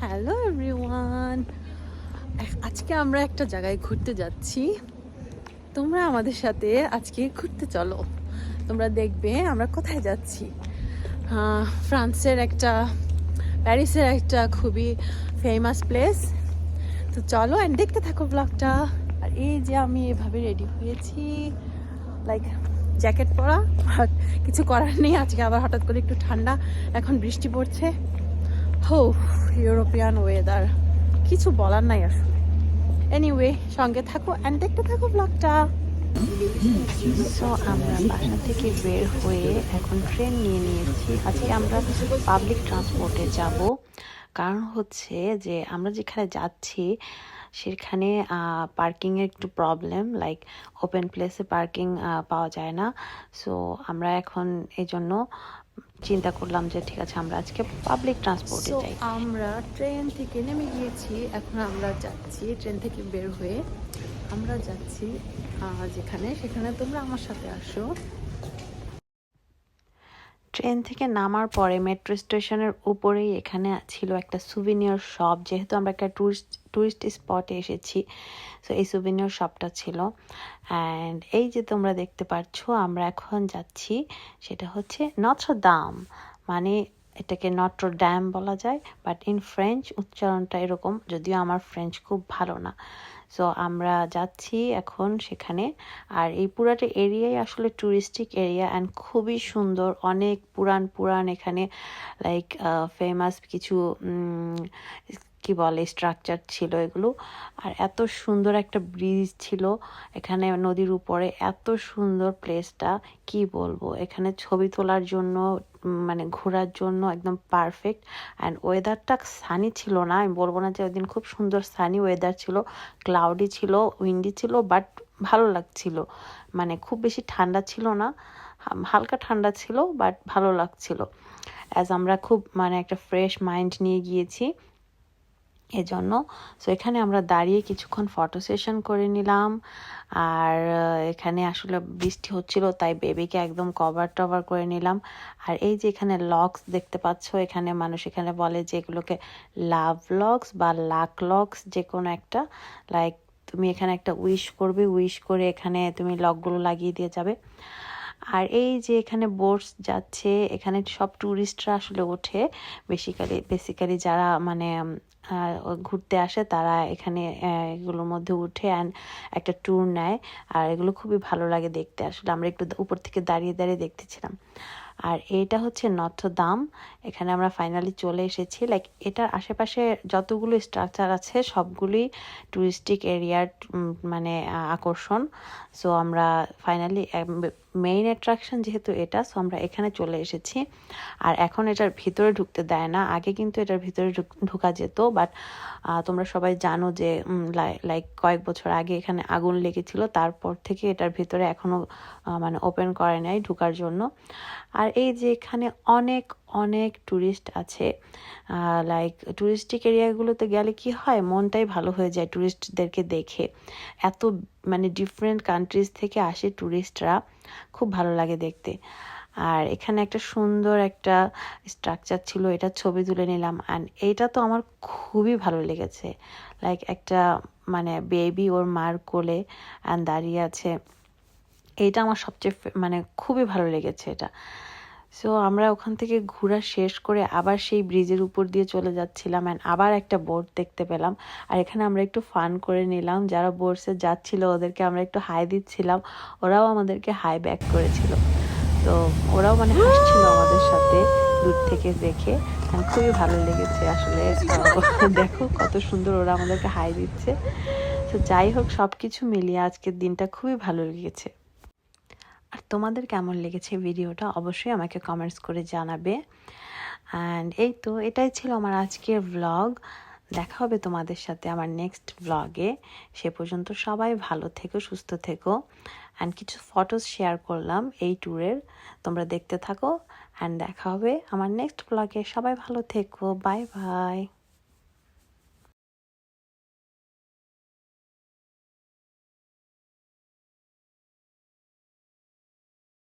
Hello everyone, আজকে আমরা একটা জায়গায় ঘুরতে যাচ্ছি। তোমরা আমাদের সাথে আজকে ঘুরতে চলো। তোমরা দেখবে আমরা কোথায় যাচ্ছি। ফ্রান্সের একটা, প্যারিসের একটা খুবই ফেমাস প্লেস। তো চলো অ্যান্ড দেখতে থাকো ব্লগটা। আর এই যে আমি এভাবে রেডি হয়েছি, লাইক জ্যাকেট পরা, বাট কিছু করার নেই। আজকে আবার হঠাৎ করে একটু ঠান্ডা, এখন বৃষ্টি পড়ছে। হো, ইউরোপিয়ান ওয়েদার, কিছু বলার নাই আসলে। এনিওয়ে, সঙ্গে থাকো অ্যান্ড দেখতে থাকো ব্লগটা। সো আমরা বাসা থেকে বের হয়ে এখন ট্রেন নিয়ে নিয়েছি। আজকে আমরা পাবলিক ট্রান্সপোর্টে যাব। কারণ হচ্ছে যে আমরা যেখানে যাচ্ছি সেখানে পার্কিংয়ের একটু প্রবলেম, লাইক ওপেন প্লেসে পার্কিং পাওয়া যায় না। সো আমরা এখন এই জন্য চিন্তা করলাম যে ঠিক আছে আমরা আজকে পাবলিক ট্রান্সপোর্টে যাই। আমরা ট্রেন থেকে নেমে গিয়েছি, এখন আমরা যাচ্ছি ট্রেন থেকে বের হয়ে আমরা যাচ্ছি সেখানে তোমরা আমার সাথে আসো। ট্রেন থেকে নামার পরে মেট্রো স্টেশনের উপরেই এখানে ছিল একটা সুভিনিয়র শপ। যেহেতু আমরা একটা টুরিস্ট স্পটে এসেছি, সো এই সুভিনিয়র শপটা ছিল। অ্যান্ড এই যে তোমরা দেখতে পাচ্ছ আমরা এখন যাচ্ছি, সেটা হচ্ছে নত্র দাম, মানে এটাকে নট্র ড্যাম বলা যায়, বাট ইন ফ্রেঞ্চ উচ্চারণটা এরকম, যদিও আমার ফ্রেঞ্চ খুব ভালো না। সো আমরা যাচ্ছি এখন সেখানে। আর এই পুরাটা এরিয়াই আসলে ট্যুরিস্টিক এরিয়া অ্যান্ড খুবই সুন্দর, অনেক পুরান এখানে লাইক ফেমাস কিছু কি বলে স্ট্রাকচার ছিল এগুলো। আর এত সুন্দর একটা ব্রিজ ছিল এখানে নদীর উপরে, এত সুন্দর প্লেসটা কি বলবো। এখানে ছবি তোলার জন্য, মানে ঘোরার জন্য একদম পারফেক্ট। অ্যান্ড ওয়েদারটা সানি ছিল না, আমি বলবো না যে ওই দিন খুব সুন্দর সানি ওয়েদার ছিল, ক্লাউডি ছিল, উইন্ডি ছিল, বাট ভালো লাগছিল। মানে খুব বেশি ঠান্ডা ছিল না, হালকা ঠান্ডা ছিল, বাট ভালো লাগছিল। অ্যাজ আমরা খুব মানে একটা ফ্রেশ মাইন্ড নিয়ে গিয়েছি এজন্য। সো এখানে আমরা দাঁড়িয়ে কিছুক্ষণ ফটো সেশন করে নিলাম। আর এখানে আসলে বৃষ্টি হচ্ছিল, তাই বেবিকে একদম কভার টভার করে নিলাম। আর এই যে এখানে লক্স দেখতে পাচ্ছ, এখানে মানুষ এখানে বলে যে এগুলোকে লাভ লক্স বা লাক লক্স, যে কোনো একটা। লাইক তুমি এখানে একটা উইশ করবে, উইশ করে এখানে তুমি লকগুলো লাগিয়ে দিয়ে যাবে। আর এই যে এখানে বোটস যাচ্ছে, এখানে সব ট্যুরিস্টরা আসলে ওঠে। বেসিক্যালি যারা মানে ঘুরতে আসে তারা এখানে এগুলোর মধ্যে উঠে অ্যান্ড একটা ট্যুর নেয়। আর এগুলো খুবই ভালো লাগে দেখতে, আসলে আমরা একটু উপর থেকে দাঁড়িয়ে দেখতেছিলাম। আর এইটা হচ্ছে নত্র দাম, এখানে আমরা ফাইনালি চলে এসেছি। লাইক এটার আশেপাশে যতগুলো স্ট্রাকচার আছে সবগুলি টুরিস্টিক এরিয়ার মানে আকর্ষণ। সো আমরা ফাইনালি মেইন অ্যাট্রাকশন যেহেতু এটা, সো আমরা এখানে চলে এসেছি। আর এখন এটার ভিতরে ঢুকতে দেয় না, আগে কিন্তু এটার ভিতরে ঢোকা যেত, বাট তোমরা সবাই জানো যে লাইক কয়েক বছর আগে এখানে আগুন লেগেছিল, তারপর থেকে এটার ভিতরে এখনো মানে ওপেন করে নাই ঢোকার জন্য। আর এই যে এখানে অনেক অনেক ট্যুরিস্ট আছে। লাইক ট্যুরিস্টিক এরিয়াগুলোতে গেলে কি হয়, মনটাই ভালো হয়ে যায় ট্যুরিস্টদেরকে দেখে। এত মানে ডিফারেন্ট কান্ট্রিজ থেকে আসে ট্যুরিস্টরা, খুব ভালো লাগে দেখতে। আর এখানে একটা সুন্দর একটা স্ট্রাকচার ছিল, এটা ছবি তুলে নিলাম। অ্যান্ড এইটা তো আমার খুবই ভালো লেগেছে, লাইক একটা মানে বেবি ওর মার কোলে অ্যান্ড দাঁড়িয়ে আছে। এইটা আমার সবচেয়ে মানে খুবই ভালো লেগেছে এটা। সো আমরা ওখান থেকে ঘোরা শেষ করে আবার সেই ব্রিজের উপর দিয়ে চলে যাচ্ছিলাম, অ্যান্ড আবার একটা বোট দেখতে পেলাম। আর এখানে আমরা একটু ফান করে নিলাম, যারা বোটসে যাচ্ছিল ওদেরকে আমরা একটু হাই দিচ্ছিলাম, ওরাও আমাদেরকে হাই ব্যাক করেছিল। তো ওরাও মানে হাসছিল আমাদের সাথে দূর থেকে দেখে, খুবই ভালো লেগেছে আসলে। দেখো কত সুন্দর ওরা আমাদেরকে হাই দিচ্ছে। তো যাই হোক, সবকিছু মিলিয়ে আজকের দিনটা খুবই ভালো লেগেছে। আর তোমাদের কেমন লেগেছে ভিডিওটা অবশ্যই আমাকে কমেন্টস করে জানাবে। অ্যান্ড এই তো এটাই ছিল আমার আজকের ভ্লগ। দেখা হবে তোমাদের সাথে আমার নেক্সট ভ্লগে। সে পর্যন্ত সবাই ভালো থেকো, সুস্থ থেকো। অ্যান্ড কিছু ফটোস শেয়ার করলাম এই ট্যুরের, তোমরা দেখতে থাকো। অ্যান্ড দেখা হবে আমার নেক্সট ভ্লগে। সবাই ভালো থেকো, বাই বাই।